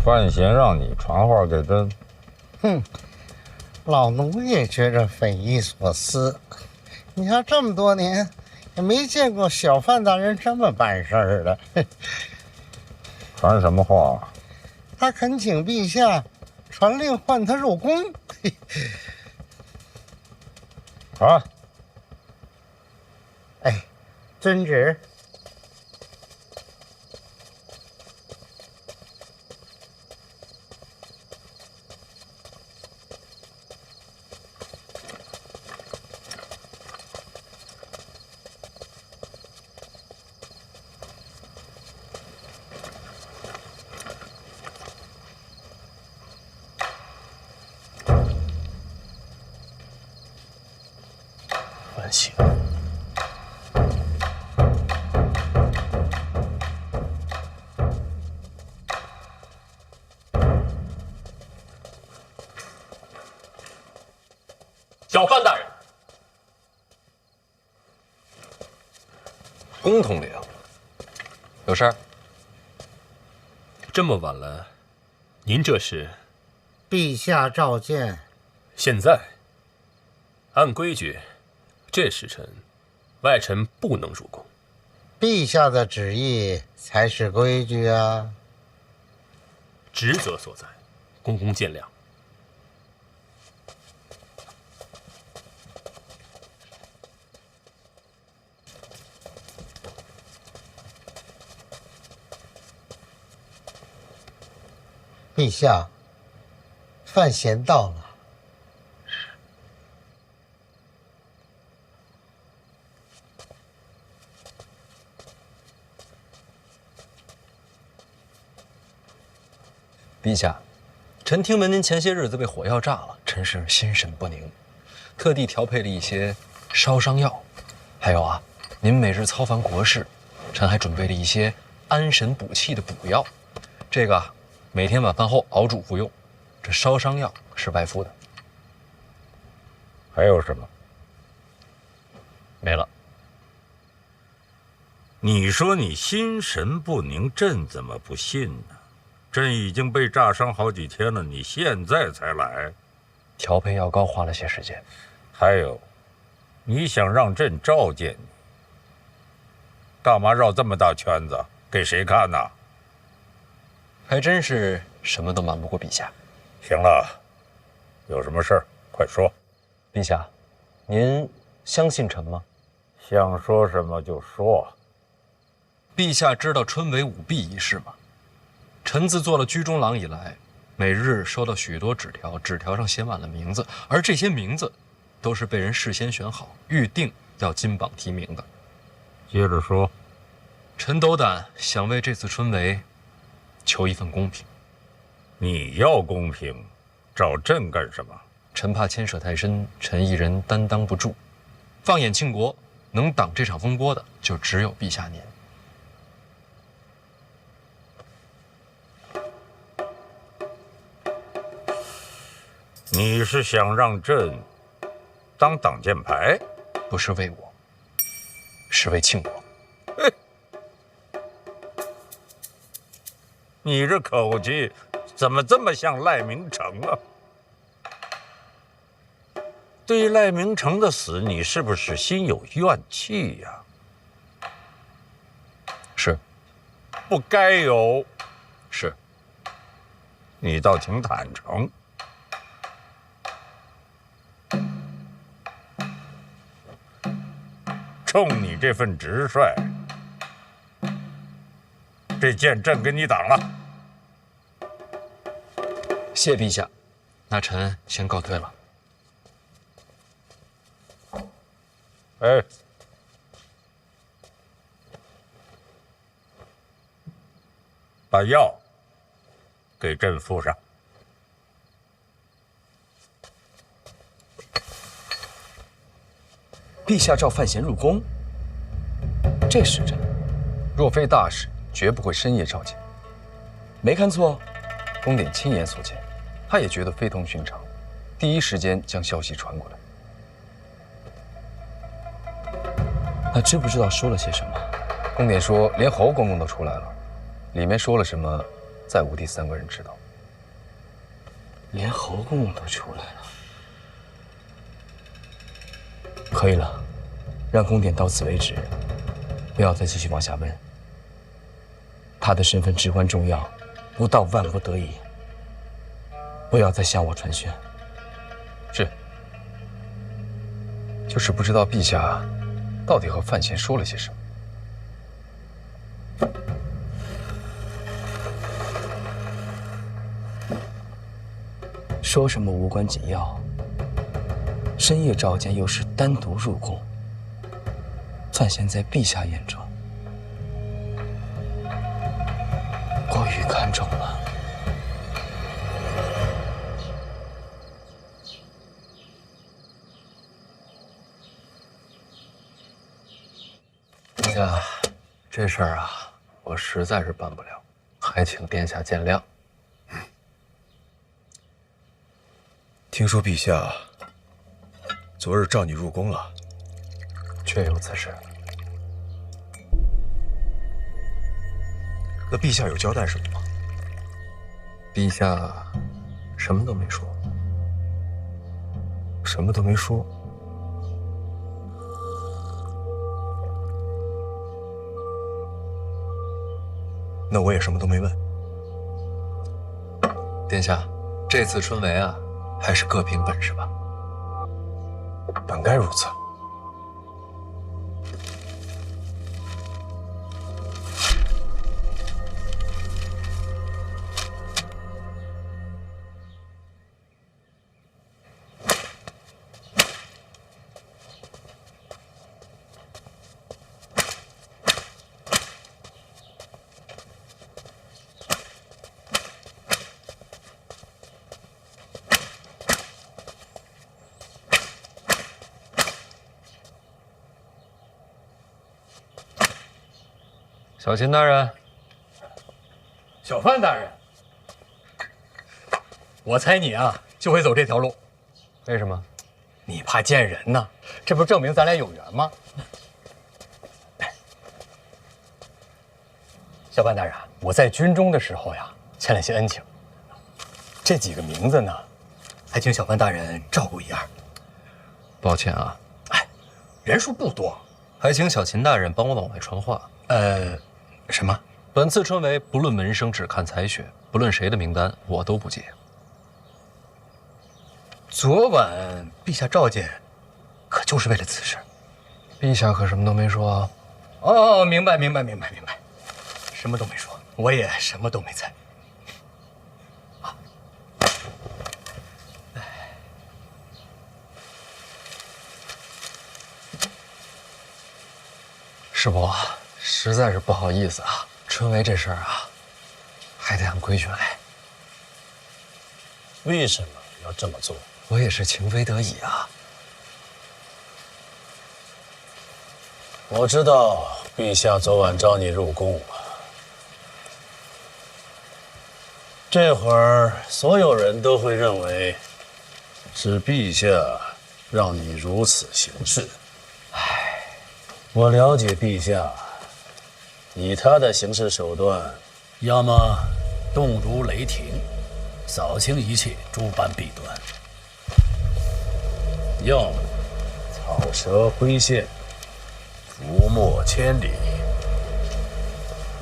范闲让你传话给朕。哼，老奴也觉着匪夷所思。你看这么多年，也没见过小范大人这么办事儿的。传什么话？他恳请陛下传令唤他入宫。啊！哎，遵旨。范闲，小范大人，龚统领，有事儿？这么晚了，您这是？陛下召见。现在，按规矩，这时辰，外臣不能入宫。陛下的旨意才是规矩啊！职责所在，公公见谅。陛下，范闲到了。陛下，臣听闻您前些日子被火药炸了，真是心神不宁，特地调配了一些烧伤药。还有啊，您每日操烦国事，臣还准备了一些安神补气的补药。这个每天晚饭后熬煮服用。这烧伤药是外敷的。还有什么？没了。你说你心神不宁，朕怎么不信呢？朕已经被炸伤好几天了，你现在才来？调配药膏花了些时间。还有，你想让朕召见你，干嘛绕这么大圈子？给谁看呢？还真是什么都瞒不过陛下。行了，有什么事儿快说。陛下，您相信臣吗？想说什么就说。陛下知道春闱舞弊一事吗？臣自做了居中郎以来，每日收到许多纸条，纸条上写满了名字，而这些名字都是被人事先选好，预定要金榜题名的。接着说。臣斗胆想为这次春闱求一份公平。你要公平，找朕干什么？臣怕牵涉太深，臣一人担当不住。放眼庆国，能挡这场风波的，就只有陛下您。你是想让朕当挡箭牌？不是为我，是为庆国。你这口气怎么这么像赖明成啊？对于赖明成的死，你是不是心有怨气呀？是。不该有。是。你倒挺坦诚。冲你这份直率，这剑朕给你挡了。谢陛下，那臣先告退了。哎，把药给朕敷上。陛下召范闲入宫，这时辰，若非大事，绝不会深夜召见。没看错，宫典亲眼所见，他也觉得非同寻常，第一时间将消息传过来。那知不知道说了些什么？宫典说，连侯公公都出来了，里面说了什么，再无第三个人知道。连侯公都出来了，可以了，让宫典到此为止，不要再继续往下问。他的身份至关重要，不到万不得已，不要再向我传讯。是，就是不知道陛下到底和范闲说了些什么。说什么无关紧要，深夜召见又是单独入宫，范闲在陛下眼中过于看重了。殿下，这事儿啊，我实在是办不了，还请殿下见谅。听说陛下昨日召你入宫了，确有此事。那陛下有交代什么吗？陛下什么都没说，什么都没说。那我也什么都没问。殿下，这次春闱啊，还是各凭本事吧。本该如此。小秦大人，小范大人，我猜你啊就会走这条路，为什么？你怕见人呐？这不证明咱俩有缘吗？小范大人，我在军中的时候呀，欠了些恩情，这几个名字呢，还请小范大人照顾一二。抱歉啊，人数不多。还请小秦大人帮我往外传话。什么？本次春闱不论门生，只看才学，不论谁的名单，我都不接。昨晚陛下召见，可就是为了此事。陛下可什么都没说啊。哦，明白，什么都没说，我也什么都没猜。师伯，实在是不好意思啊，春闱这事儿啊，还得按规矩来。为什么要这么做？我也是情非得已啊。我知道陛下昨晚召你入宫，这会儿所有人都会认为是陛下让你如此行事。我了解陛下，以他的行事手段，要么动如雷霆，扫清一切，诸般弊端；要么草蛇灰线，伏没千里，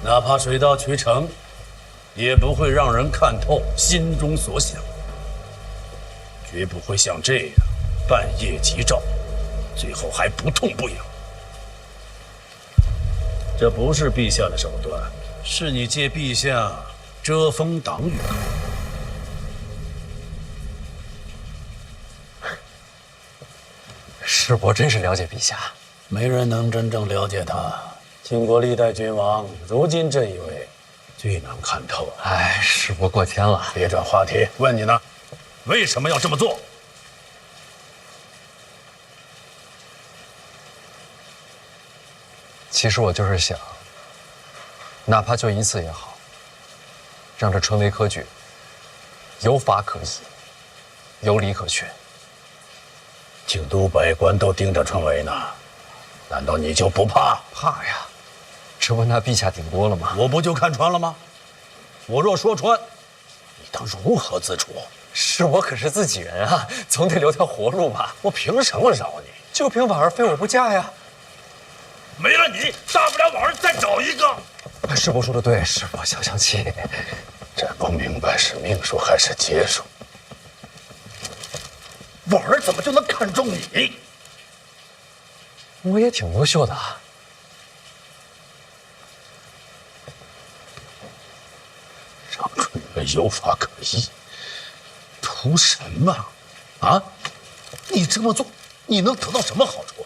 哪怕水到渠成，也不会让人看透心中所想，绝不会像这样半夜急召，最后还不痛不痒。这不是陛下的手段，是你借陛下遮风挡雨。师伯真是了解陛下，没人能真正了解他。经过历代君王，如今这一位最能看透了。师伯过谦了。别转话题，问你呢，为什么要这么做？其实我就是想，哪怕就一次也好，让这春闱科举有法可依，有理可循。京都百官都盯着春闱呢，难道你就不怕？怕呀，这不拿陛下顶锅了吗？我不就看穿了吗？我若说穿，你当如何自处？是我可是自己人啊，总得留条活路吧？我凭什么饶你？就凭婉儿非我不嫁呀！没了你，大不了婉儿再找一个。师伯说的对，师伯消消气。真不明白是命数还是劫数。婉儿怎么就能看中你？我也挺优秀的啊。让春月有法可依，图什么？啊？你这么做，你能得到什么好处？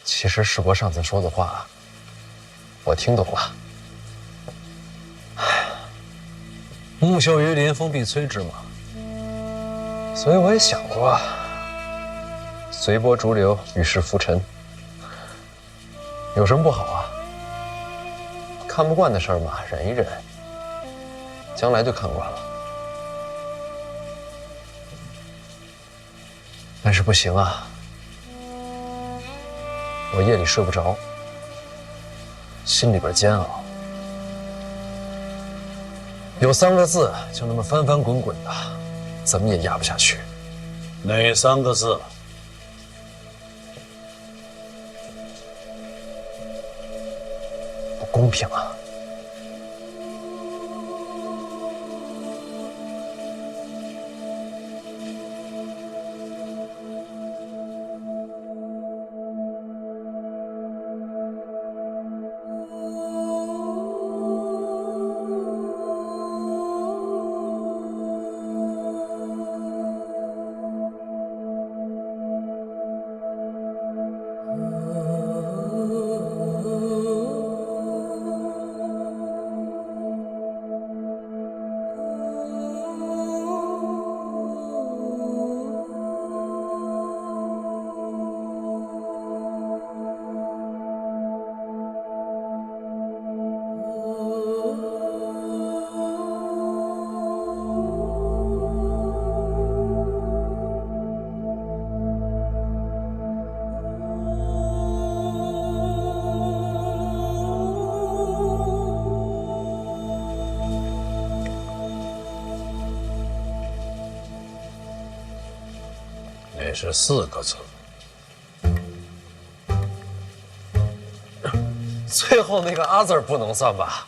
其实师伯上次说的话，我听懂了。木秀于林，风必摧之嘛。所以我也想过，随波逐流，与世浮沉，有什么不好啊？看不惯的事儿嘛，忍一忍，将来就看惯了。但是不行啊，我夜里睡不着，心里边煎熬。有3个字，就那么翻翻滚滚的，怎么也压不下去。哪3个字？不公平啊！那是4个字。最后那个“阿”字不能算吧？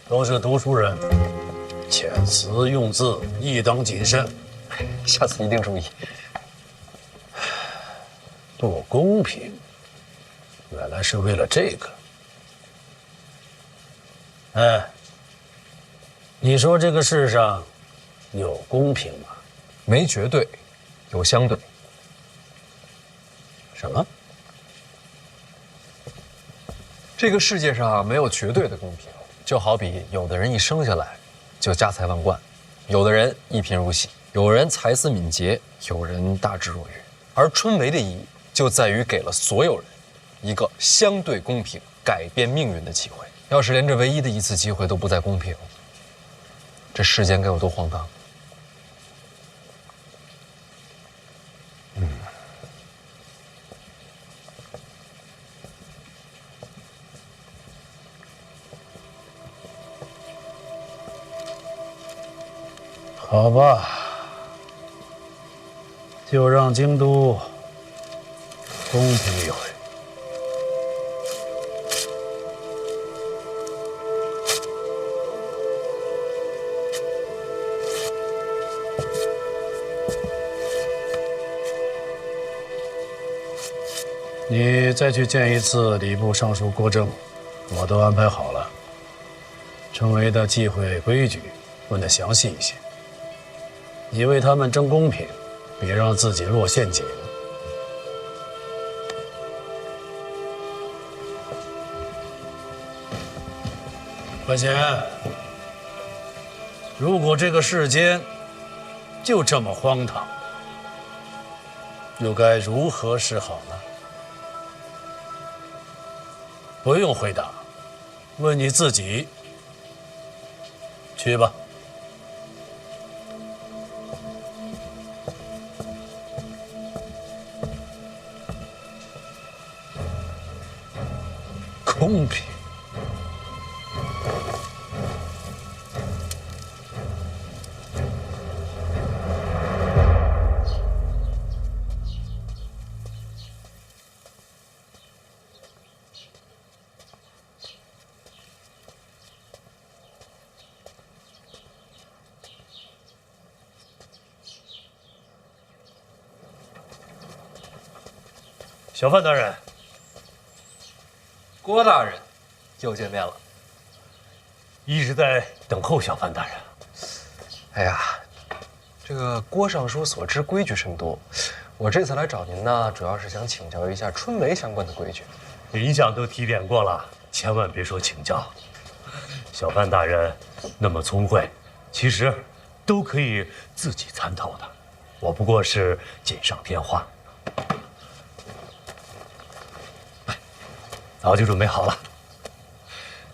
都是读书人，遣词用字亦当谨慎。下次一定注意。不公平，原来是为了这个。哎，你说这个世上有公平吗？没绝对，有相对。什么？这个世界上没有绝对的公平，就好比有的人一生下来就家财万贯，有的人一贫如洗，有人才思敏捷，有人大智若愚。而春闱的意义就在于给了所有人一个相对公平、改变命运的机会。要是连这唯一的一次机会都不再公平，这世间该有多荒唐！好吧，就让京都公平一回。你再去见一次礼部尚书郭正，我都安排好了。春闱的忌讳规矩问得详细一些。你为他们争公平，别让自己落陷阱。范闲，如果这个世间就这么荒唐，又该如何是好呢？不用回答，问你自己。去吧。公平。小范大人，郭大人，又见面了。一直在等候小范大人。哎呀，这个郭尚书所知规矩甚多，我这次来找您呢，主要是想请教一下春闱相关的规矩。林相都提点过了，千万别说请教。小范大人那么聪慧，其实都可以自己参透的。我不过是锦上添花。早就准备好了。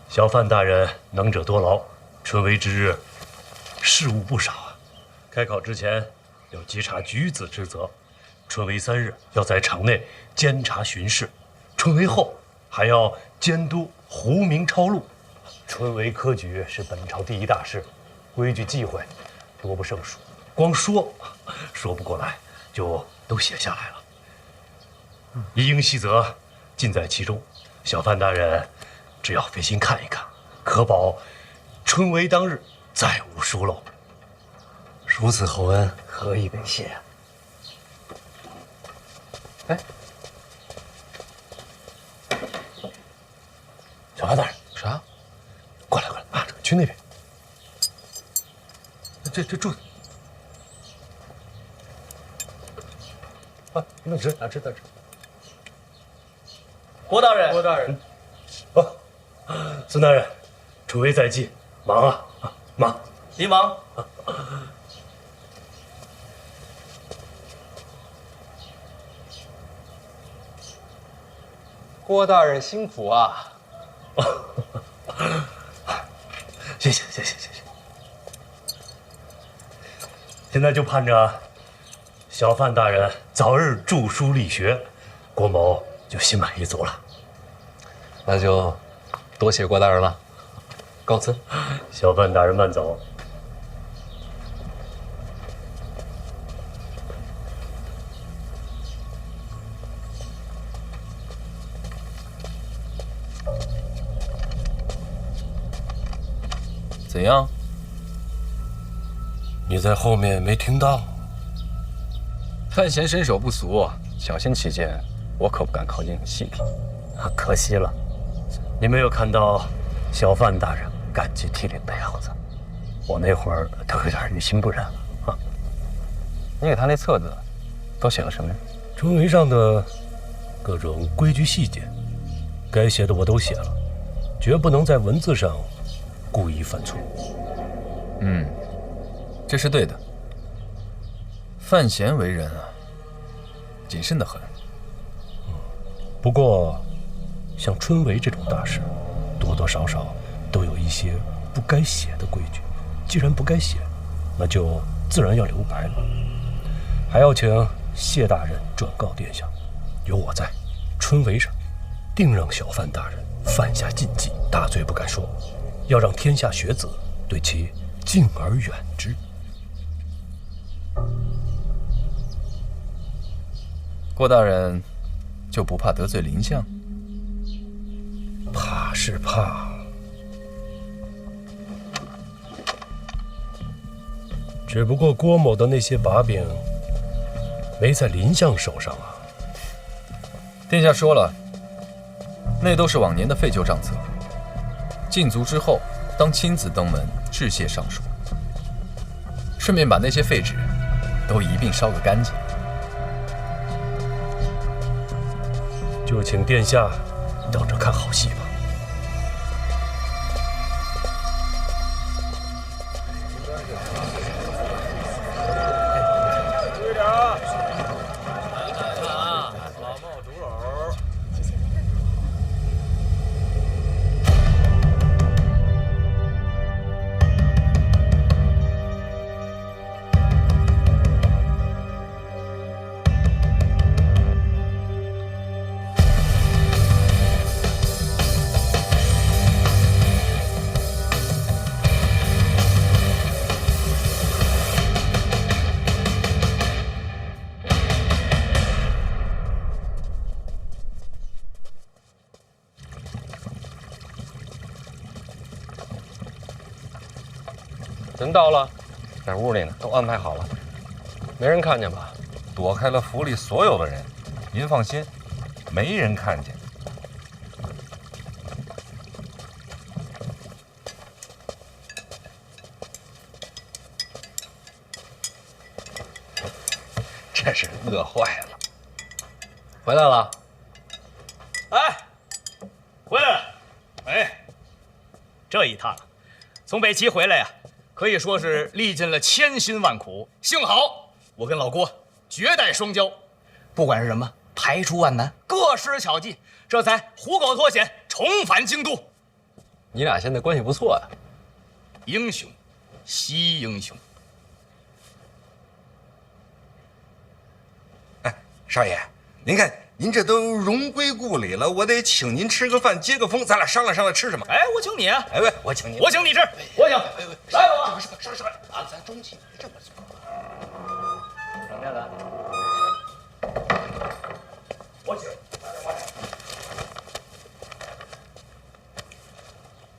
小范大人能者多劳，春闱之日，事务不少啊。开考之前要稽查举子之责，春闱3日要在场内监察巡视，春闱后还要监督胡明抄录。春闱科举是本朝第一大事，规矩忌讳多不胜数，光说不过来，就都写下来了。一应细则尽在其中。小范大人，只要费心看一看，可保春闱当日再无疏漏。如此厚恩，何以为谢？哎，小范大人，啥？过来啊，去那边。这柱子。啊，那直。郭大人，孙大人，春闱在即，忙啊，忙。您忙。郭大人辛苦啊！谢谢。现在就盼着小范大人早日著书立学，郭某就心满意足了。那就多谢郭大人了，告辞。小范大人慢走。怎样？你在后面没听到？范闲身手不俗，小心起见，我可不敢靠近细品。可惜了，你没有看到小范大人感激涕零的样子。我那会儿都有点于心不忍了啊。你给他那册子都写了什么呀？春闱上的各种规矩细节，该写的我都写了，绝不能在文字上故意犯错。这是对的。范闲为人啊，谨慎得很。不过，像春闱这种大事，多多少少都有一些不该写的规矩。既然不该写，那就自然要留白了。还要请谢大人转告殿下，有我在，春闱上定让小范大人犯下禁忌，大罪不敢说，要让天下学子对其敬而远之。郭大人就不怕得罪林相？怕是怕，只不过郭某的那些把柄没在林相手上啊。殿下说了，那都是往年的废旧账册。禁足之后，当亲自登门致谢上书，顺便把那些废纸都一并烧个干净。就请殿下等着看好戏吧。人到了，在屋里呢，都安排好了，没人看见吧？躲开了府里所有的人，您放心，没人看见。真是饿坏了。回来了。哎，回来了。哎，这一趟从北齐回来呀，可以说是历尽了千辛万苦。幸好我跟老郭绝代双骄，不管是什么排除万难，各施巧计，这才虎口脱险，重返京都。你俩现在关系不错呀。英雄惜英雄。少爷，您看您这都荣归故里了，我得请您吃个饭，接个风，咱俩商量商量吃什么。哎，我请你啊！哎喂，我请你，我请你吃，我请。来吧，少啊，咱中气这么做。怎么样了？我请。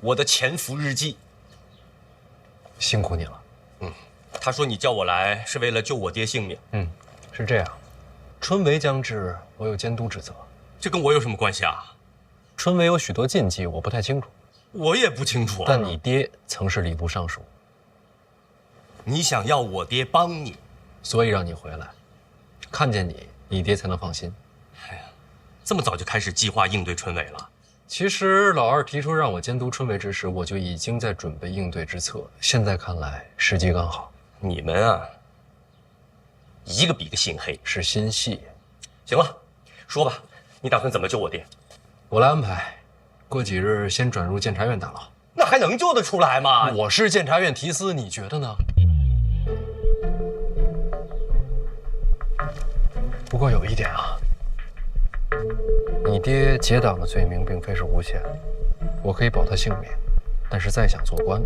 我的潜伏日记。辛苦你了。他说你叫我来是为了救我爹性命。是这样。春闱将至，我有监督职责。这跟我有什么关系啊？春闱有许多禁忌，我不太清楚。我也不清楚。但你爹曾是礼部尚书，你想要我爹帮你，所以让你回来，看见你，你爹才能放心。哎呀，这么早就开始计划应对春闱了？其实老二提出让我监督春闱之时，我就已经在准备应对之策。现在看来，时机刚好。你们啊，一个比个心黑。是心细。行了，说吧，你打算怎么救我爹？我来安排。过几日先转入监察院大牢。那还能救得出来吗？我是监察院提司，你觉得呢？不过有一点啊，你爹结党的罪名并非是无限，我可以保他性命，但是再想做官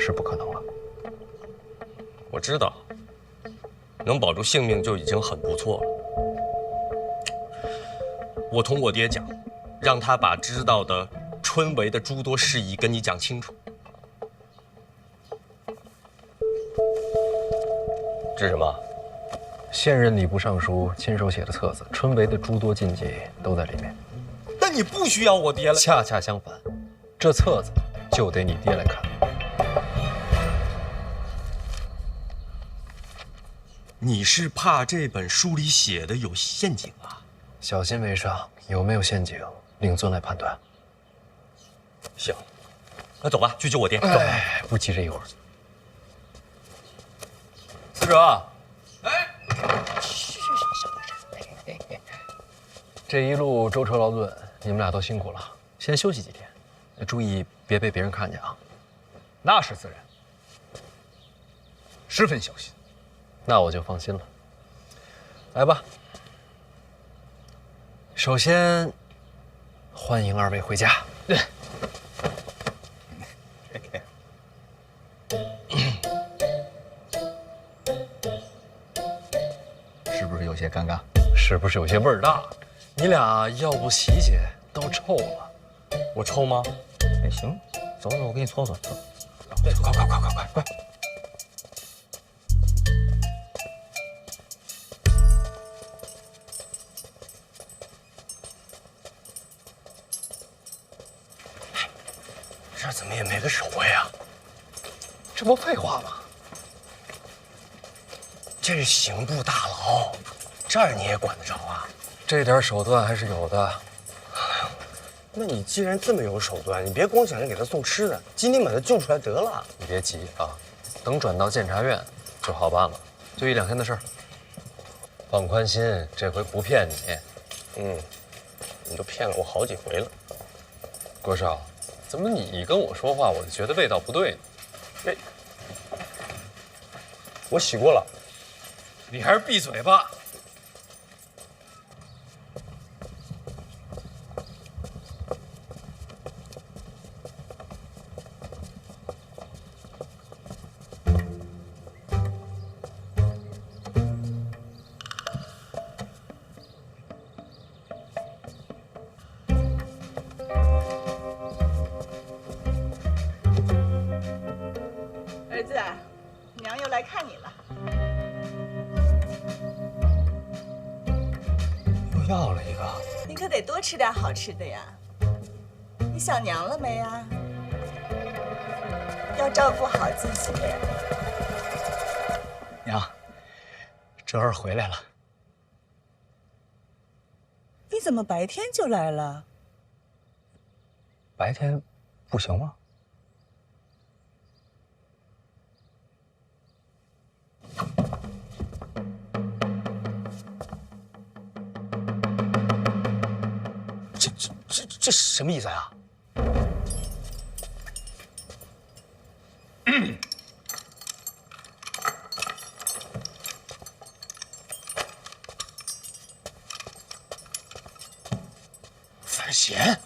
是不可能了。我知道，能保住性命就已经很不错了。我同我爹讲，让他把知道的春闱的诸多事宜跟你讲清楚。这是什么？现任礼部尚书亲手写的册子，春闱的诸多禁忌都在里面。但你不需要我爹了。恰恰相反，这册子就得你爹来看。你是怕这本书里写的有陷阱啊？小心为上，有没有陷阱，令尊来判断。行，那走吧，去救我爹。走，不急这一会儿。司者，这一路舟车劳顿，你们俩都辛苦了，先休息几天，注意别被别人看见啊。那是自然，十分小心。那我就放心了。来吧，首先欢迎二位回家。是不是有些尴尬？是不是有些味儿大？你俩要不洗洗，都臭了。我臭吗？哎，行，走走，我给你搓搓。走，快！这怎么也没个守卫啊？这不废话吗？这是刑部大牢，这儿你也管得着啊？这点手段还是有的。那你既然这么有手段，你别光想着给他送吃的，今天把他救出来得了。你别急啊，等转到监察院就好办了，就1-2天的事儿。放宽心，这回不骗你。你都骗了我好几回了。郭少，怎么你跟我说话，我就觉得味道不对呢？我洗过了。你还是闭嘴吧。儿子啊，得多吃点好吃的呀。你想娘了没呀？要照顾好自己。娘，哲儿回来了。你怎么白天就来了？白天不行吗？这什么意思啊？范闲，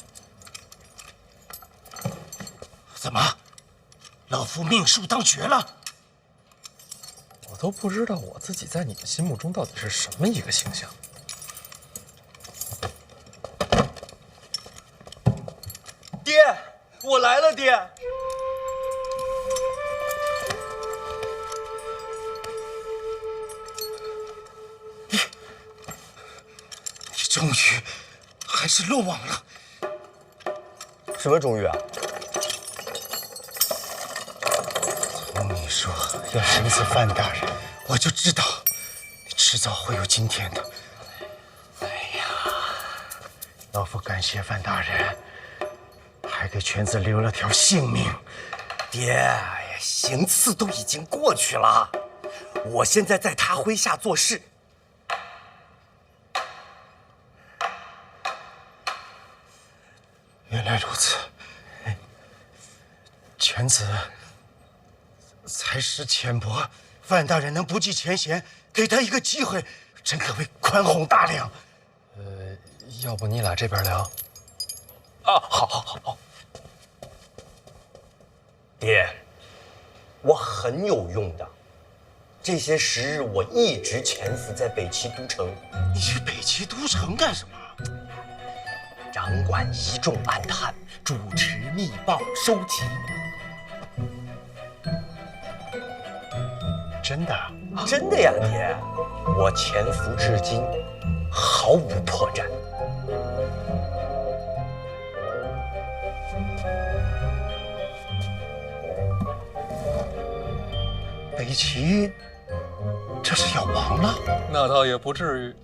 怎么，老夫命数当绝了？我都不知道我自己在你们心目中到底是什么一个形象。爹，我来了，爹。你终于还是落网了。什么终于啊？从你说要审死范大人，我就知道你迟早会有今天的。哎呀，老夫感谢范大人，还给犬子留了条性命。爹，行刺都已经过去了，我现在在他麾下做事。原来如此，犬子才识浅薄，范大人能不计前嫌，给他一个机会，真可谓宽宏大量。要不你俩这边聊？啊，好。爹，我很有用的。这些时日，我一直潜伏在北齐都城。你去北齐都城干什么？掌管一众暗探，主持密报，收集。真的？真的呀，爹！我潜伏至今，毫无破绽。北齐这是要亡了？那倒也不至于。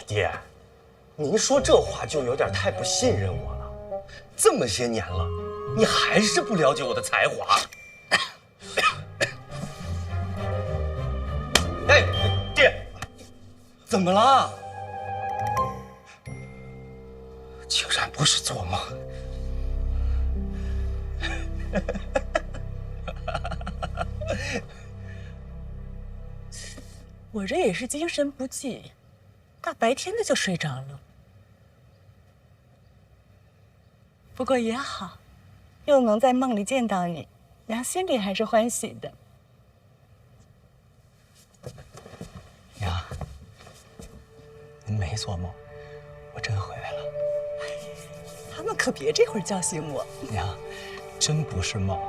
爹，您说这话就有点太不信任我了。这么些年了，你还是不了解我的才华。哎，爹，怎么了？竟然不是做梦。我这也是精神不济，大白天的就睡着了。不过也好，又能在梦里见到你，娘心里还是欢喜的。娘，您没做梦，我真回来了。他们可别这会儿叫醒我。娘，真不是梦。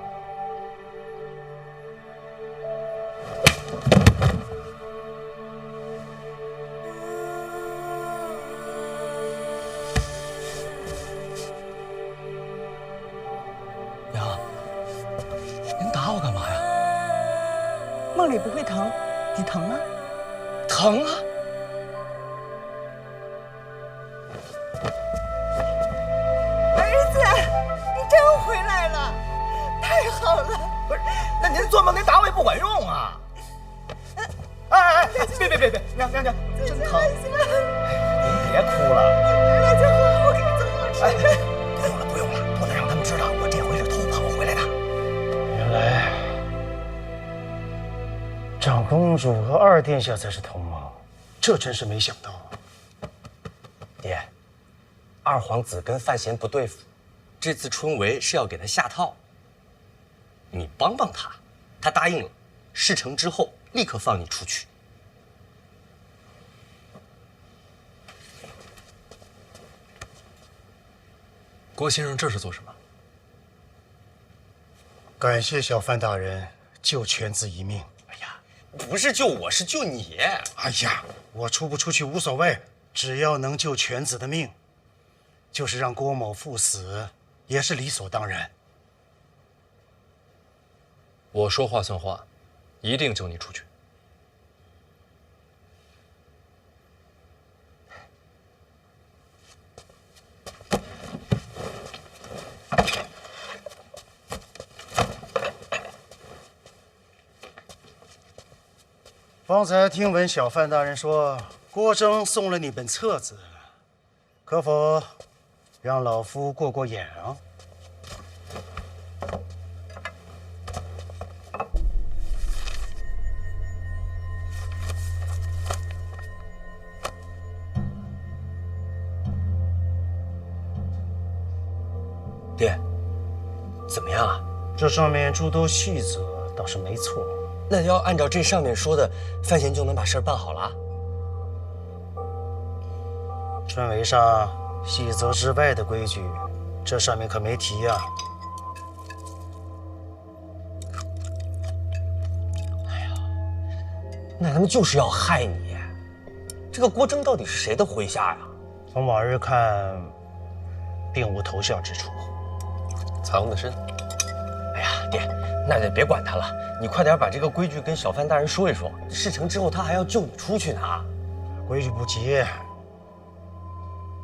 娘，您打我干嘛呀？梦里不会疼，你疼吗？疼啊！儿子，你真回来了，太好了！不是，那您做梦您打我也不管用啊！哎，别，娘，真疼！您别哭了。回来就好，我给你做好吃的。不用了，不能让他们知道我这回是偷跑回来的。原来长公主和二殿下才是同盟，这真是没想到。爹，二皇子跟范闲不对付，这次春闱是要给他下套。你帮帮他，他答应了，事成之后立刻放你出去。郭先生这是做什么？感谢小范大人救犬子一命。哎呀，不是救我，是救你。哎呀，我出不出去无所谓，只要能救犬子的命。就是让郭某赴死，也是理所当然。我说话算话，一定救你出去。方才听闻小范大人说，郭征送了你本册子，可否让老夫过过眼啊？爹，怎么样啊？这上面诸多细则倒是没错。那要按照这上面说的，范闲就能把事儿办好了？春闱上细则之外的规矩，这上面可没提呀。那他们就是要害你。这个郭征到底是谁的麾下呀？从往日看，并无投效之处。藏得深。哎呀，爹，那就别管他了，你快点把这个规矩跟小范大人说一说。事成之后，他还要救你出去呢。规矩不急，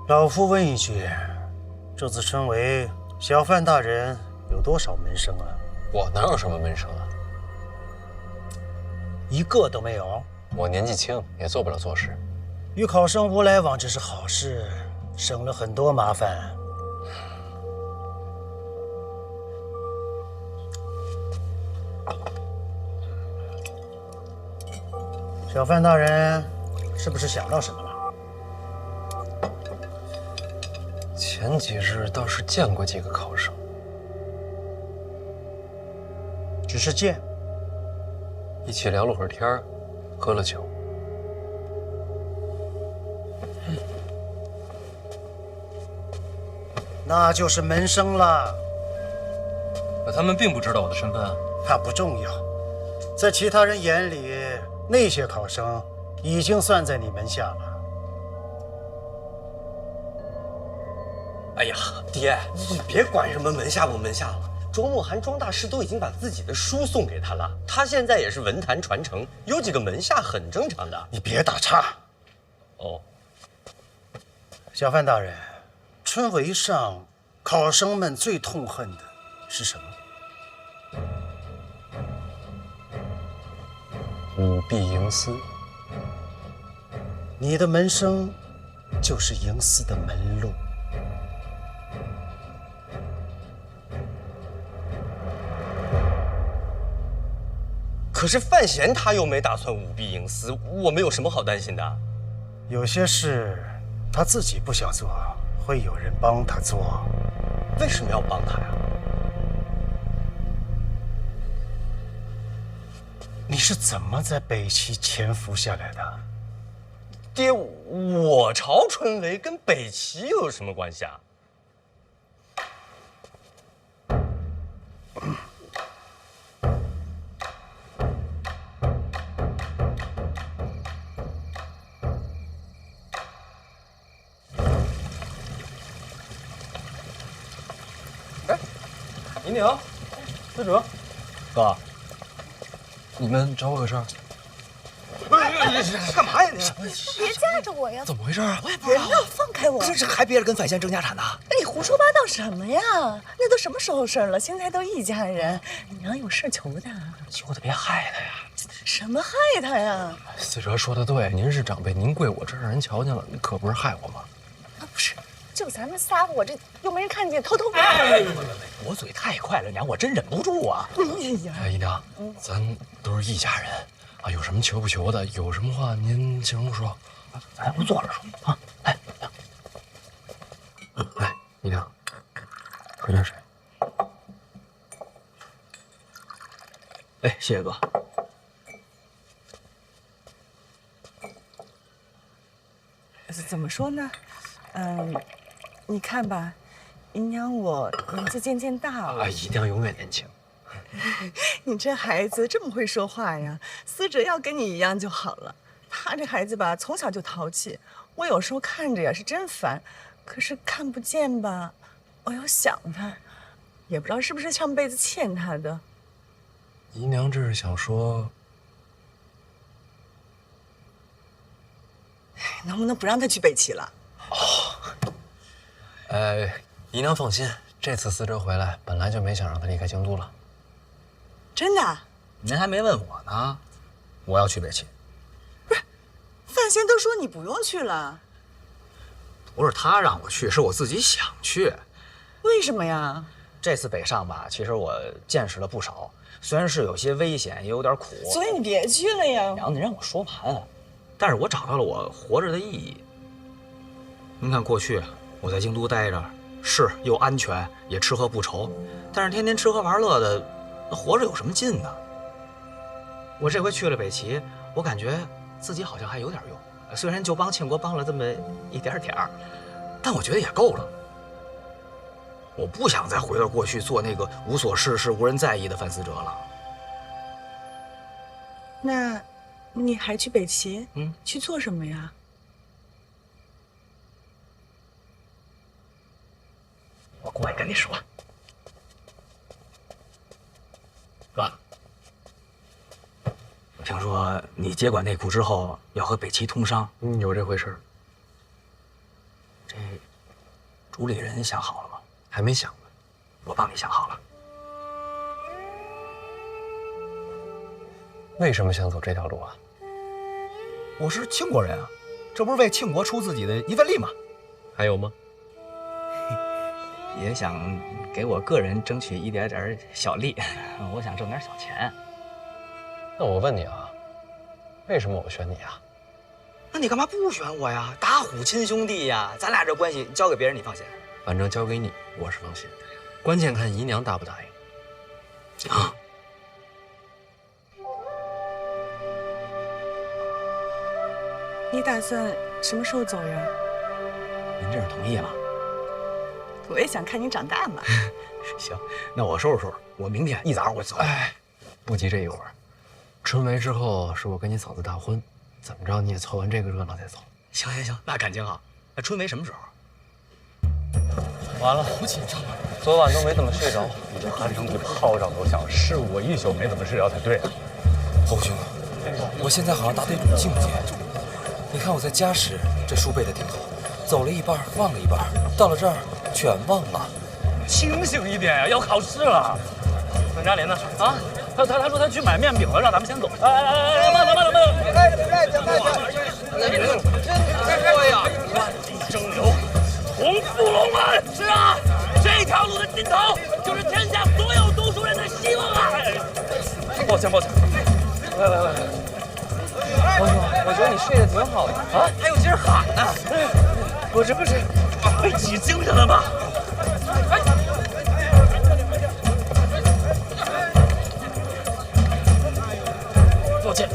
老夫问一句，这次春闱，小范大人有多少门生啊？我哪有什么门生啊？一个都没有。我年纪轻，也做不了做事。与考生无来往，这是好事，省了很多麻烦。小范大人，是不是想到什么了？前几日倒是见过几个考生，只是见，一起聊了会儿天儿，喝了酒。那就是门生了。可他们并不知道我的身份啊。那不重要，在其他人眼里，那些考生已经算在你门下了。哎呀，爹，你别管什么门下不门下了。庄墨涵庄大师都已经把自己的书送给他了，他现在也是文坛传承，有几个门下很正常的。你别打岔。哦，小范大人，春闱上考生们最痛恨的是什么？舞弊营私。你的门生就是营私的门路。可是范闲他又没打算舞弊营私，我们有什么好担心的？有些事他自己不想做，会有人帮他做。为什么要帮他呀？你是怎么在北齐潜伏下来的？爹，我朝春闱跟北齐又有什么关系啊？姨娘，司者，哥，你们找我有事儿？干嘛呀你？别架着我呀！怎么回事啊？我也不知道，放开我！这还憋着跟范闲争家产呢？你胡说八道什么呀？那都什么时候事儿了？现在都一家人，娘有事求他，求他别害他呀！什么害他呀？司者说的对，您是长辈，您跪我这让人瞧见了，可不是害我吗？啊，不是，就咱们仨，我这又没人看见，偷偷。我嘴太快了，娘，我真忍不住啊！哎，姨娘，咱都是一家人啊，有什么求不求的，有什么话您尽管说。咱不坐着说啊！来，来，姨娘，喝点水。哎，谢谢哥。怎么说呢？你看吧，姨娘我年纪渐渐大了。姨娘永远年轻。你这孩子这么会说话呀？思哲要跟你一样就好了。他这孩子吧，从小就淘气，我有时候看着呀是真烦。可是看不见吧，我又想他，也不知道是不是上辈子欠他的。姨娘这是想说，能不能不让他去北齐了？姨娘放心，这次司哲回来，本来就没想让他离开京都了。真的？您还没问我呢，我要去北齐。范闲都说你不用去了，不是他让我去，是我自己想去。为什么呀？这次北上吧，其实我见识了不少，虽然是有些危险，也有点苦。所以你别去了呀。娘，你让我说完。但是我找到了我活着的意义。您看，过去我在京都待着，是又安全，也吃喝不愁，但是天天吃喝玩乐的，那活着有什么劲呢？我这回去了北齐，我感觉自己好像还有点用，虽然就帮庆国帮了这么一点点儿，但我觉得也够了。我不想再回到过去做那个无所事事、无人在意的范思哲了。那，你还去北齐？去做什么呀？我过来跟你说，哥，我听说你接管内库之后要和北齐通商，有这回事？这主理人想好了吗？还没想呢，我帮你想好了。为什么想走这条路啊？我是庆国人啊，这不是为庆国出自己的一份力吗？还有吗？也想给我个人争取一点点小利，我想挣点小钱。那我问你啊，为什么我选你啊？那你干嘛不选我呀？打虎亲兄弟呀，咱俩这关系交给别人你放心。反正交给你，我是放心。关键看姨娘答不答应。行。你打算什么时候走呀？您这是同意了？我也想看你长大嘛。行，那我收拾收拾，我明天一早我走。哎，不急这一会儿，春闱之后是我跟你嫂子大婚，怎么着你也凑完这个热闹再走。行行行，那感情好。那春闱什么时候？完了，好紧张啊！昨晚都没怎么睡着，你这鼾声比炮仗都响，是我一宿没怎么睡着才对啊。侯兄，我现在好像达到一种境界。你看我在家时，这书背得挺好，走了一半忘了一半，到了这儿全忘了。清醒一点呀，要考试了。孙嘉林呢？啊，他说他去买面饼了，让咱们先走。哎，慢点。真多呀！蒸馏同富龙门。是啊，这条路的尽头就是天下所有读书人的希望啊！抱歉。来。侯兄，我觉得你睡得挺好的啊，还有劲儿喊呢。不是，被挤精神了吗？抱歉。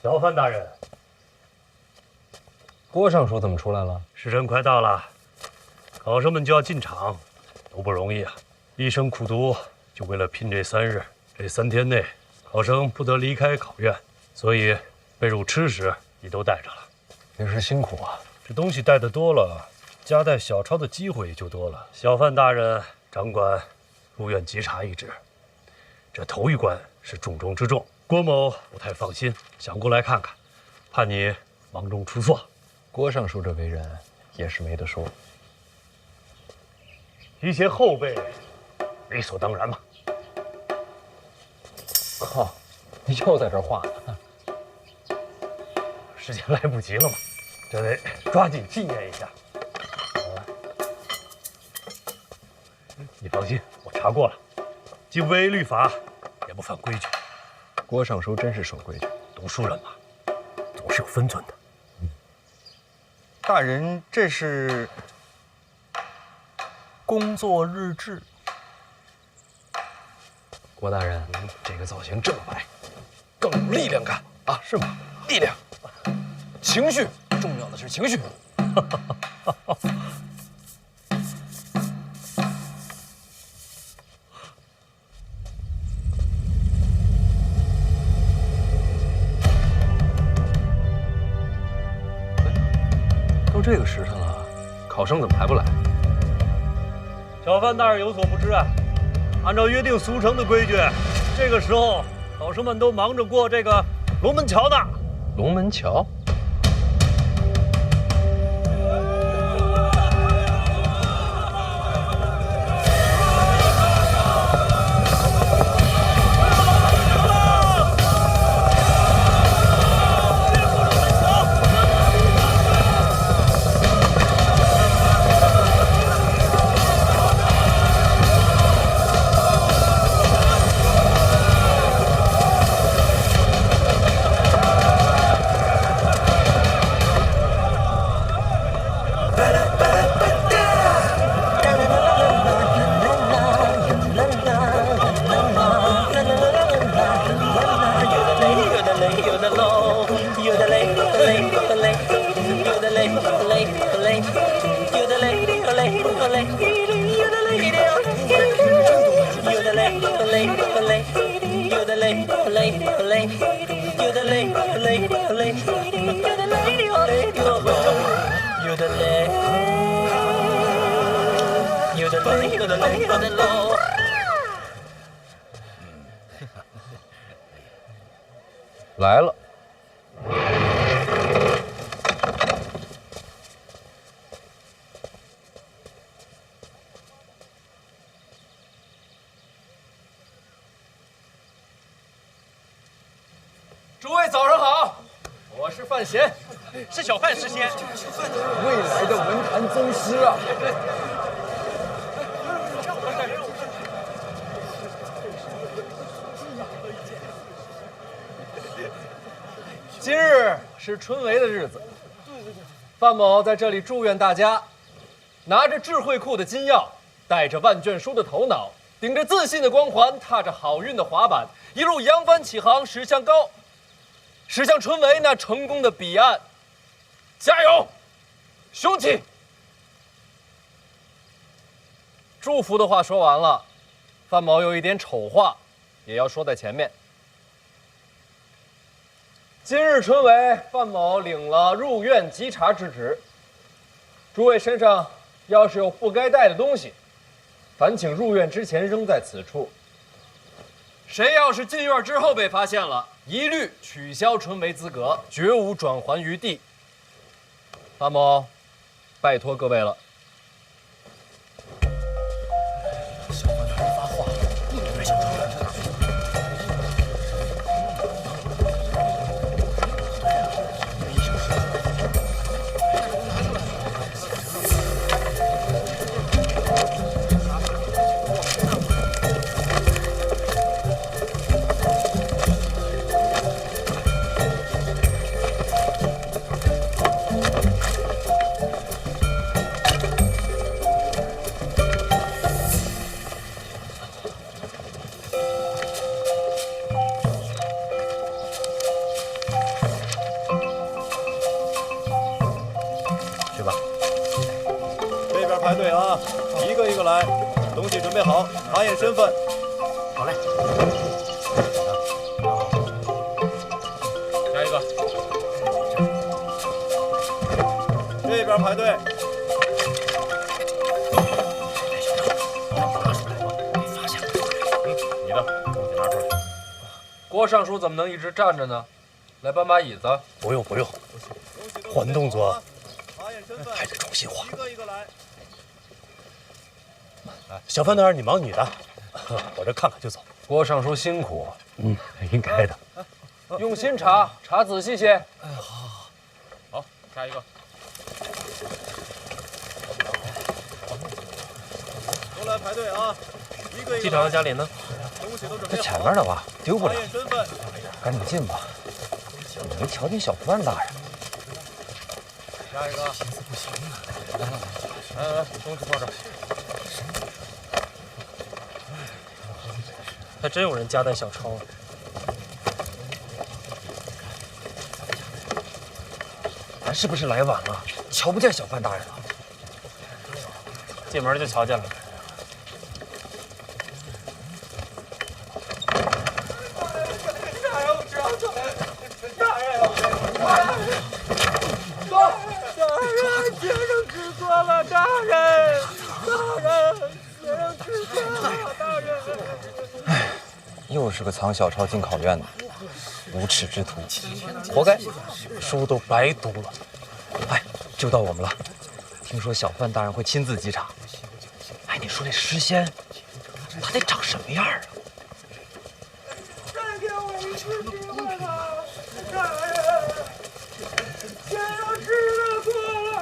小范大人，郭尚书怎么出来了？时辰快到了，考生们就要进场，都不容易啊！一生苦读，就为了拼这3日。这3天内，考生不得离开考院，所以被褥吃食你都带着了。也是辛苦啊！这东西带的多了，夹带小抄的机会也就多了。小范大人掌管入院稽查一职，这头一关是重中之重。郭某不太放心，想过来看看，怕你忙中出错。郭尚书这为人也是没得说，提携后辈，理所当然嘛。靠，你又在这画呢？时间来不及了嘛，这得抓紧纪念一下。你放心，我查过了，既不违律法，也不犯规矩。郭尚书真是守规矩，读书人嘛，总是有分寸的。大人，这是工作日志。郭大人，这个造型这么白，更有力量感啊，是吗？力量，情绪，重要的是情绪。都这个时辰了，考生怎么还不来？小范大人有所不知啊，按照约定俗成的规矩，这个时候考生们都忙着过这个龙门桥呢。龙门桥。来了。诸位早上好，我是范闲，是小范师先，未来的文坛宗师啊！今日是春闱的日子，范某在这里祝愿大家，拿着智慧库的金钥，带着万卷书的头脑，顶着自信的光环，踏着好运的滑板，一路扬帆起航，驶向春闱那成功的彼岸。加油，雄起！祝福的话说完了，范某有一点丑话，也要说在前面。今日春闱，范某领了入院稽查之职。诸位身上要是有不该带的东西，烦请入院之前扔在此处。谁要是进院之后被发现了，一律取消春闱资格，绝无转还余地。范某，拜托各位了。小范大人发话，不能小张来。排队啊，一个一个来，东西准备好，查验身份。好嘞。下一个。这边排队。你的东西拿出来。郭尚书怎么能一直站着呢？来搬把椅子。不用，缓动作，还得重新画。一个一个来。小范大人，你忙你的，我这看看就走。郭尚书辛苦，应该的。用心查，查仔细些。哎，好，下一个。都来排队啊，一个一个。机长和嘉玲呢？在前面呢吧，丢不了。赶紧进吧，没瞧见小范大人。下一个。来，东西放这儿。还真有人夹带小抄啊！咱是不是来晚了？瞧不见小范大人了。进门就瞧见了。学生吃错了，大人，学生吃错了，大人。又是个藏小抄进考院的无耻之徒，活该，书都白读了。哎，就到我们了。听说小范大人会亲自稽查。哎，你说那诗仙，他得长什么样啊？再给我一次机会吧，大人，学生吃错了。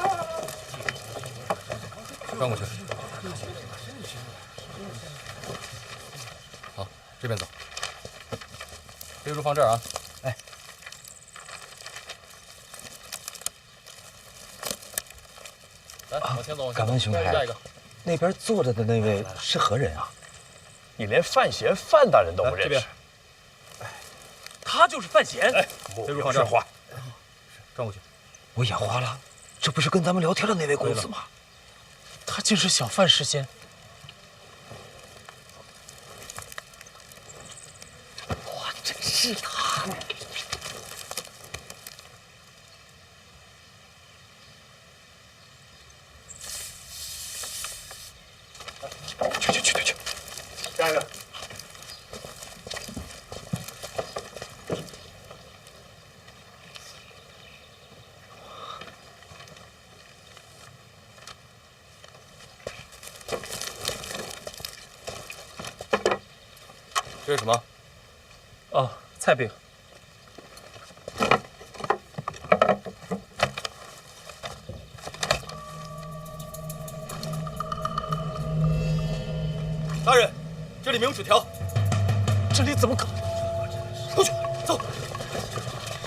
转过去。好，这边走。背书放这儿啊！哎，来，往前走。敢问兄台，那边坐着的那位是何人啊？你连范闲范大人都不认识？他就是范闲。哎，背书放这儿。话，转过去。我眼花了，这不是跟咱们聊天的那位公子吗？他竟是小范诗仙。哇，真是他！去！下一个。这是什么？哦，菜饼。大人，这里没有纸条。这里怎么可能？过去，走。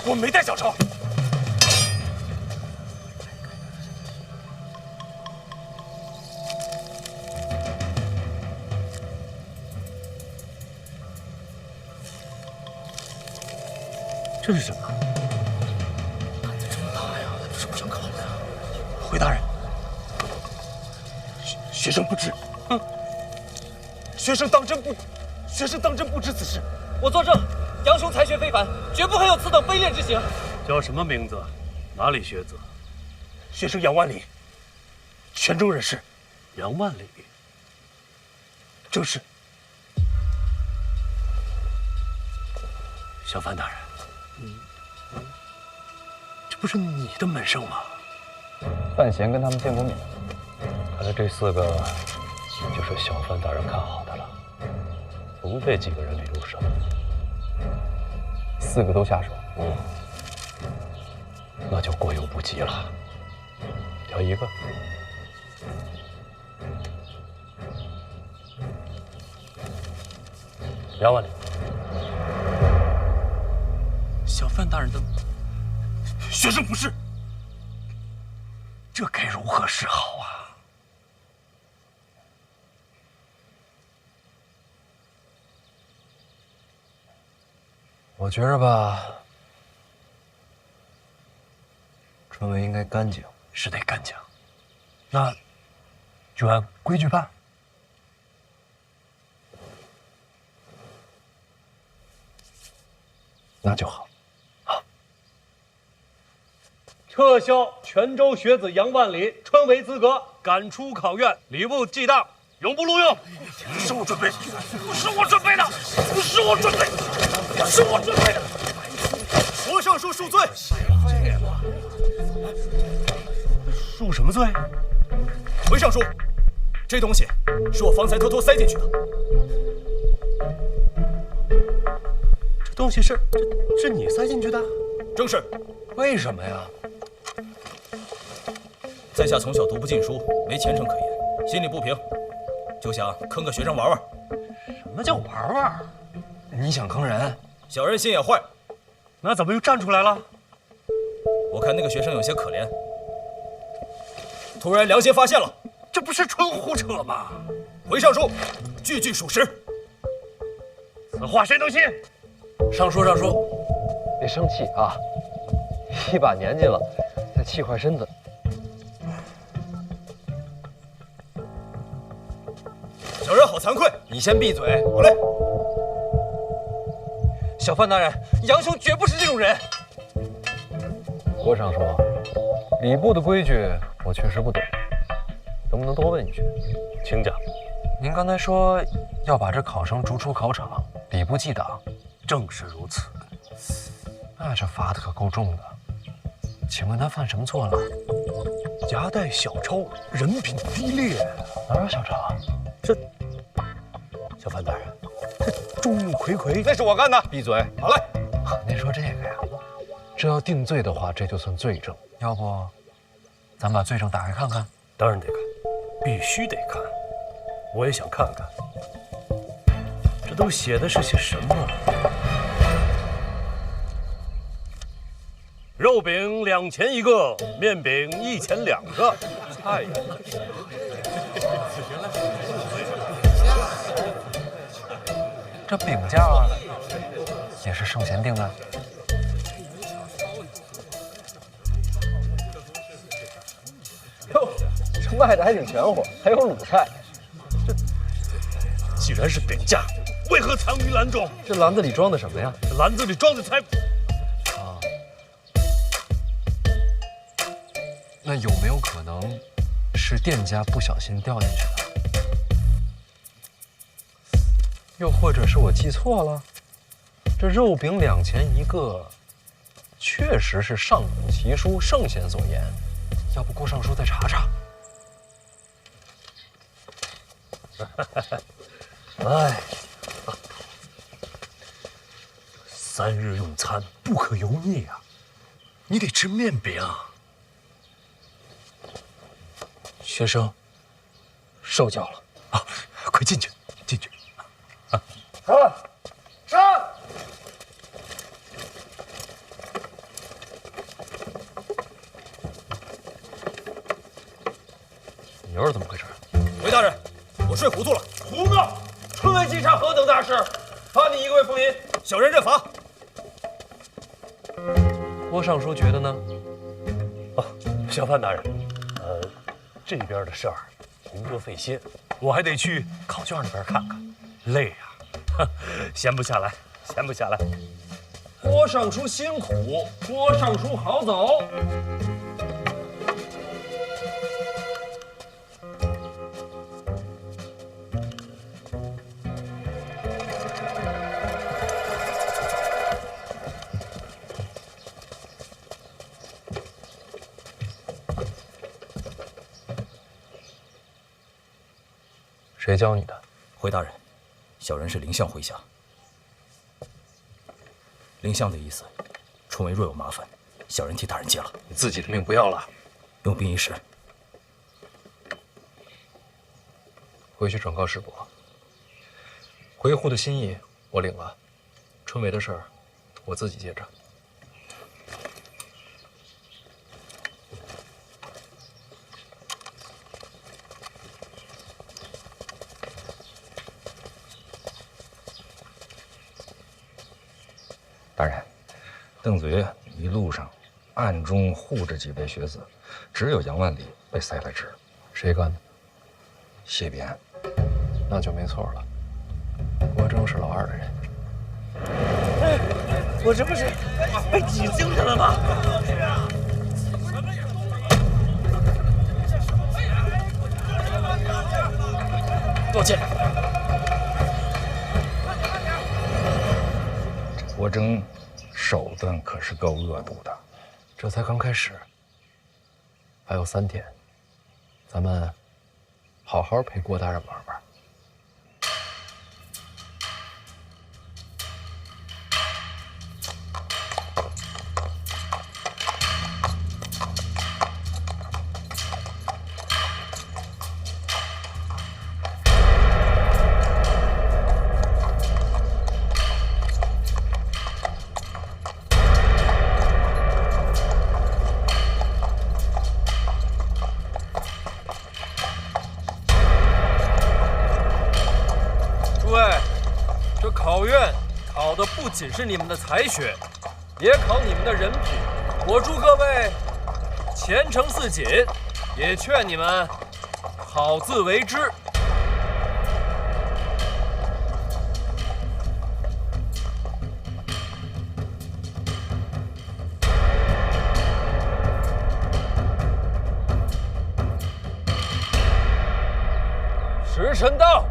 我没带小抄。这是什么？胆子真大呀！是不想考的。回大人，学生不知。学生当真不知此事。我作证，杨兄才学非凡，绝不会有此等卑劣之行。叫什么名字？哪里学子？学生杨万里，泉州人士。杨万里，正是。小范大人，这不是你的门生吗？范闲跟他们见过面，看来这4个就是小范大人看好的了，不被几个人给入手。 4个都下手，那就过犹不及了。挑一个。杨万里，小范大人的学生不是，这该如何是好啊？我觉着吧，春闱应该干净，是得干净。那就按规矩办。那就好。撤销泉州学子杨万里春闱资格，赶出考院，礼部记当，永不录用。不是我准备，不是我准备的，不是我准备，不是我准备的。我上书恕罪。恕什么罪？回上书，这东西是我方才偷偷塞进去的。这东西是你塞进去的？正是。为什么呀？在下从小读不进书，没前程可言，心里不平，就想坑个学生玩玩。什么叫玩玩？你想坑人？小人心眼坏。那怎么又站出来了？我看那个学生有些可怜，突然良心发现了。这不是纯胡扯吗？回上书，句句属实。此话谁能信？上书，别生气啊！一把年纪了，再气坏身子。小人好惭愧。你先闭嘴。好嘞。小范大人，杨兄绝不是这种人。郭尚书，礼部的规矩我确实不懂，能不能多问一句？请讲。您刚才说要把这考生逐出考场，礼部记党，正是如此。那这罚的可够重的。请问他犯什么错了？夹带小抄，人品低劣。哪有小抄啊？小范大人，这众目睽睽，那是我干的。闭嘴。好嘞。您说这个呀？这要定罪的话，这就算罪证。要不，咱把罪证打开看看？当然得看，必须得看。我也想看看，这都写的是些什么？肉饼2钱1个，面饼1钱2个。哎呀！这饼价也是圣贤定的。哟，这卖的还挺全乎，还有卤菜。既然是饼价，为何藏于篮中？这篮子里装的什么呀？这篮子里装的才……那有没有可能是店家不小心掉进去的？又或者是我记错了？这肉饼2钱1个，确实是上古奇书圣贤所言。要不郭尚书再查查？哎，3日用餐不可油腻啊，你得吃面饼。学生受教了啊！快进去，进去。上！你又是怎么回事？回大人，我睡糊涂了。胡闹！春闱祭茶何等大事，罚你1个月俸银。小人认罚。郭尚书觉得呢？小范大人，这边的事儿您多费心，我还得去考卷那边看看，累啊，闲不下来，闲不下来。郭尚书辛苦，郭尚书好走。谁教你的？回大人，小人是凌相麾下。凌相的意思，春闱若有麻烦，小人替大人接了。你自己的命不要了，用兵一时。回去转告师伯，回沪的心意我领了，春闱的事儿我自己接着。大人，邓子岳一路上暗中护着几位学子，只有杨万里被塞了职。谁干的？谢必安。那就没错了。郭征是老2的人。我这不是被挤进去了吗？抱歉。郭征手段可是够恶毒的。这才刚开始，还有3天，咱们好好陪郭大人玩玩。不仅是你们的才学，也考你们的人品。我祝各位前程似锦，也劝你们好自为之。时辰到。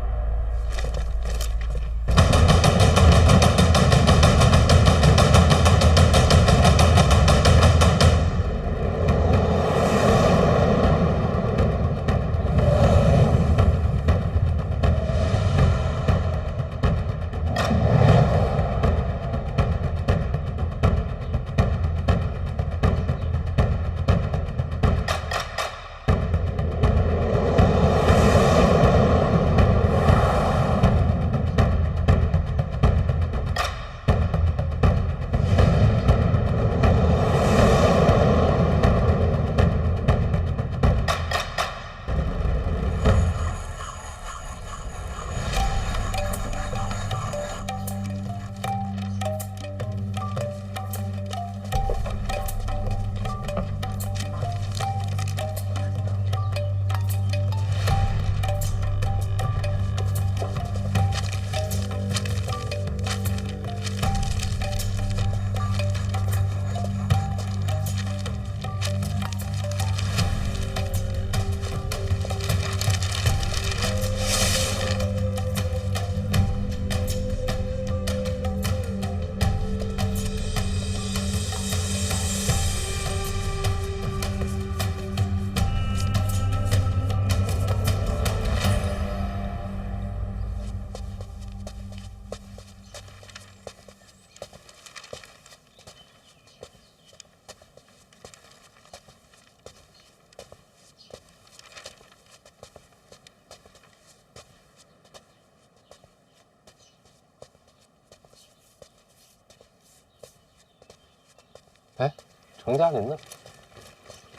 哎，程家林呢？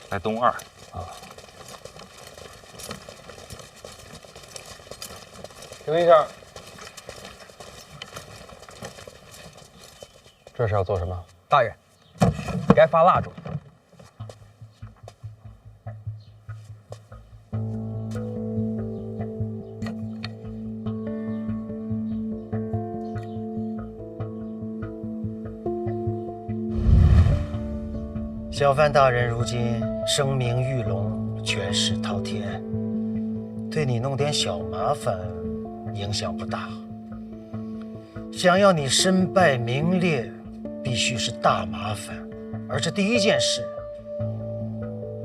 在东二啊。停一下，这是要做什么？大人，该发蜡烛。小范大人如今声名玉隆，权势滔天，对你弄点小麻烦，影响不大。想要你身败名裂，必须是大麻烦，而这第一件事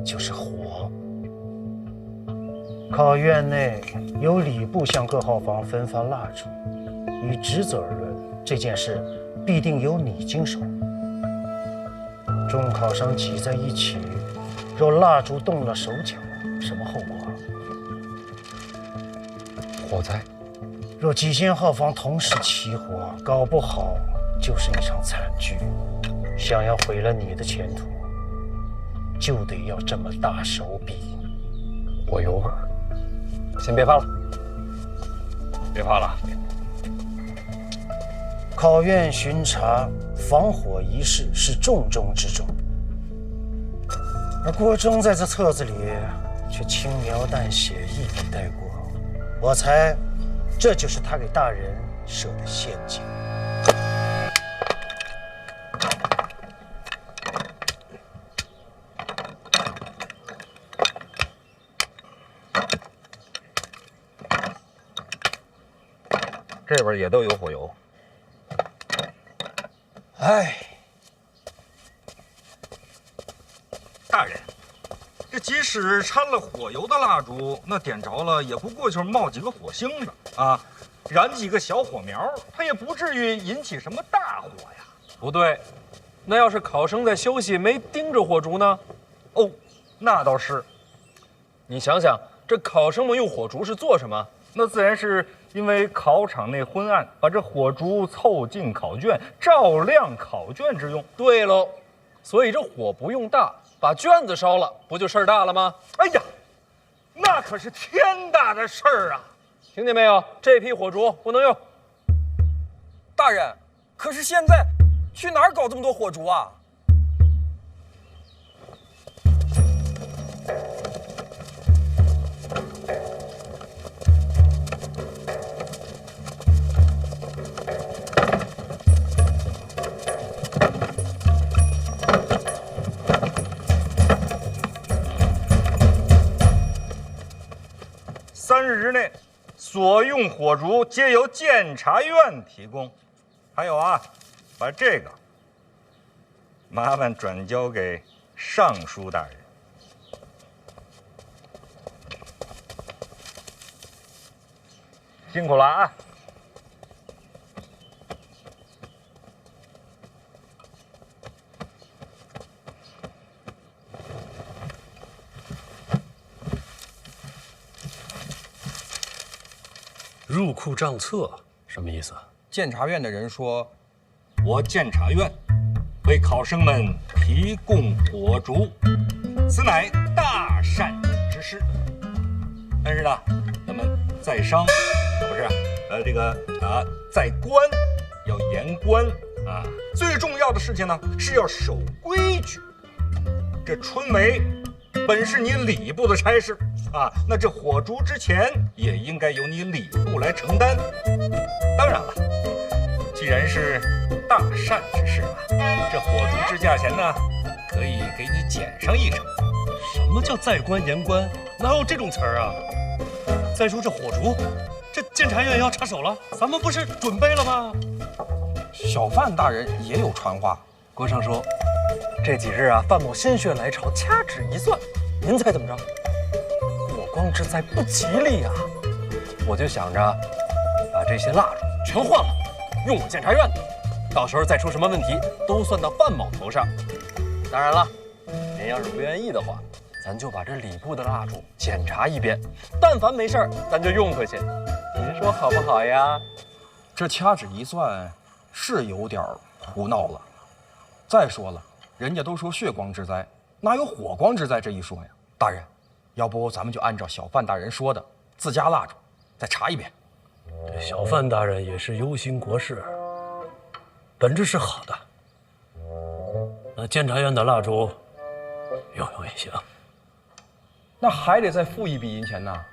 就是火。考院内由礼部向各号房分发蜡烛，以职责而论，这件事必定由你经手。众考生挤在一起，若蜡烛动了手脚，什么后果？火灾。若几间号房同时起火，搞不好就是一场惨剧。想要毁了你的前途，就得要这么大手笔。我有本，先别发了，别发了。考院巡查防火一事是重中之重，而郭征在这册子里却轻描淡写一笔带过。我猜，这就是他给大人设的陷阱。这边也都有火油。哎，大人，这即使掺了火油的蜡烛，那点着了也不过就是冒几个火星子啊，燃几个小火苗，它也不至于引起什么大火呀。不对，那要是考生在休息没盯着火烛呢？哦，那倒是。你想想，这考生们用火烛是做什么？那自然是因为考场内昏暗，把这火烛凑近考卷，照亮考卷之用。对喽，所以这火不用大，把卷子烧了，不就事儿大了吗？哎呀，那可是天大的事儿啊！听见没有？这批火烛不能用。大人，可是现在去哪儿搞这么多火烛啊？ 3日之内，所用火烛皆由监察院提供。还有啊，把这个麻烦转交给尚书大人。辛苦了啊！入库账册什么意思？监察院的人说，我监察院为考生们提供火烛，此乃大善之事。但是呢，咱们在商不是在官要严官啊。最重要的事情呢是要守规矩。这春闱本是你礼部的差事啊，那这火烛之钱也应该由你礼部来承担。当然了，既然是大善之事嘛，这火烛之价钱呢，可以给你减上1成。什么叫在官严官？哪有这种词儿啊？再说这火烛，这监察院要插手了，咱们不是准备了吗？小范大人也有传话，国上说，这几日啊，范某心血来潮，掐指一算，您猜怎么着？火光之灾不吉利啊！我就想着把这些蜡烛全换了，用我监察院的，到时候再出什么问题，都算到范某头上。当然了，您要是不愿意的话，咱就把这礼部的蜡烛检查一遍，但凡没事儿，咱就用回去。您说好不好呀？这掐指一算，是有点胡闹了。再说了，人家都说血光之灾，哪有火光之灾这一说呀？大人，要不咱们就按照小范大人说的，自家蜡烛再查一遍。这小范大人也是忧心国事，本质是好的。那监察院的蜡烛用用也行。那还得再付一笔银钱呢。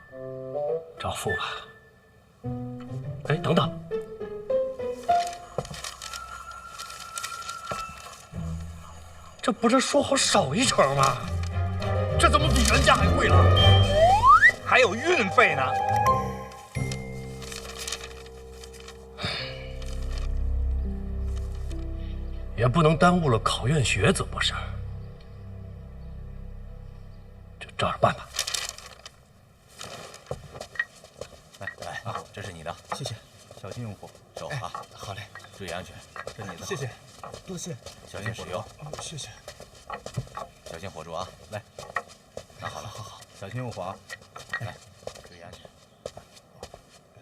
照付吧。哎，等等，这不是说好少1成吗？这怎么比原价还贵了？还有运费呢。也不能耽误了考院学子不是？就照着办吧。来啊，这是你的，谢谢，小心用火，手啊，好嘞，注意安全，这是你的，谢谢，多谢，小心使用，谢谢，小心火烛啊，来，拿好了，好，小心用火啊，来，注意安全，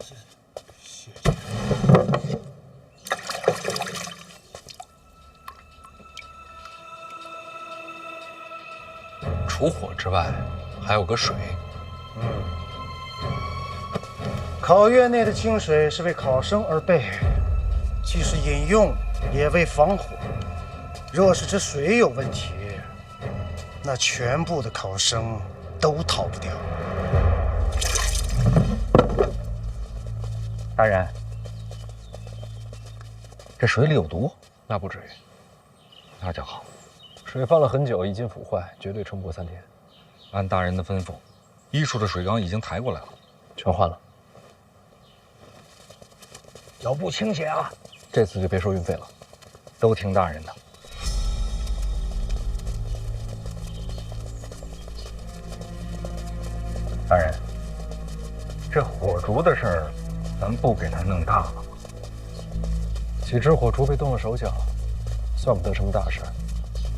谢谢。除火之外，还有个水。考院内的清水是为考生而备，既是饮用，也为防火。若是这水有问题，那全部的考生都逃不掉。大人，这水里有毒？那不至于，那就好。水放了很久，已经腐坏，绝对撑不过3天。按大人的吩咐，医术的水缸已经抬过来了，全换了。脚步轻些啊！这次就别收运费了，都听大人的。大人，这火烛的事儿，咱不给他弄大了。几只火烛被动了手脚，算不得什么大事。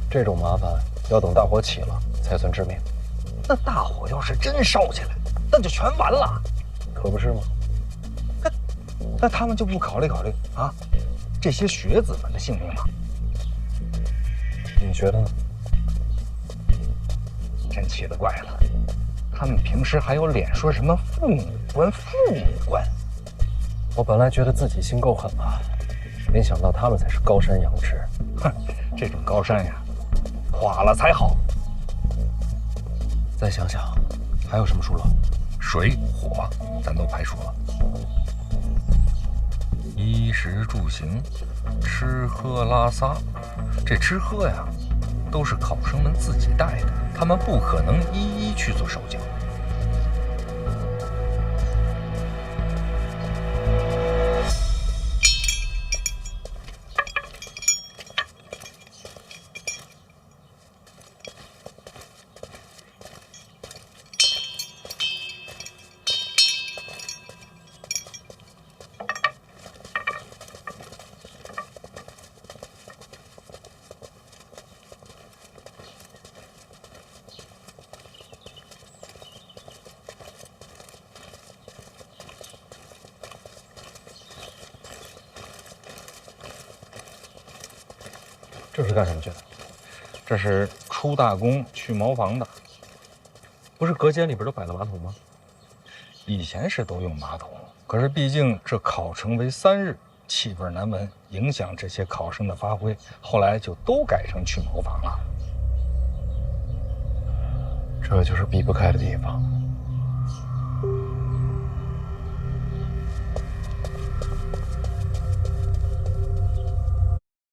这种麻烦要等大火起了才算致命。那大火要是真烧起来，那就全完了，可不是吗？那他们就不考虑考虑啊，这些学子们的性命吗？你觉得呢？真奇了怪了，他们平时还有脸说什么父母官、父母官？我本来觉得自己心够狠了，没想到他们才是高山仰止。哼，这种高山呀，垮了才好。再想想，还有什么疏漏？水火咱都排除了，衣食住行、吃喝拉撒，这吃喝呀，都是考生们自己带的，他们不可能一一去做手脚。这是干什么去的？这是出大工去茅房的。不是隔间里边都摆了马桶吗？以前是都用马桶，可是毕竟这考成为3日，气味难闻，影响这些考生的发挥，后来就都改成去茅房了。这就是避不开的地方。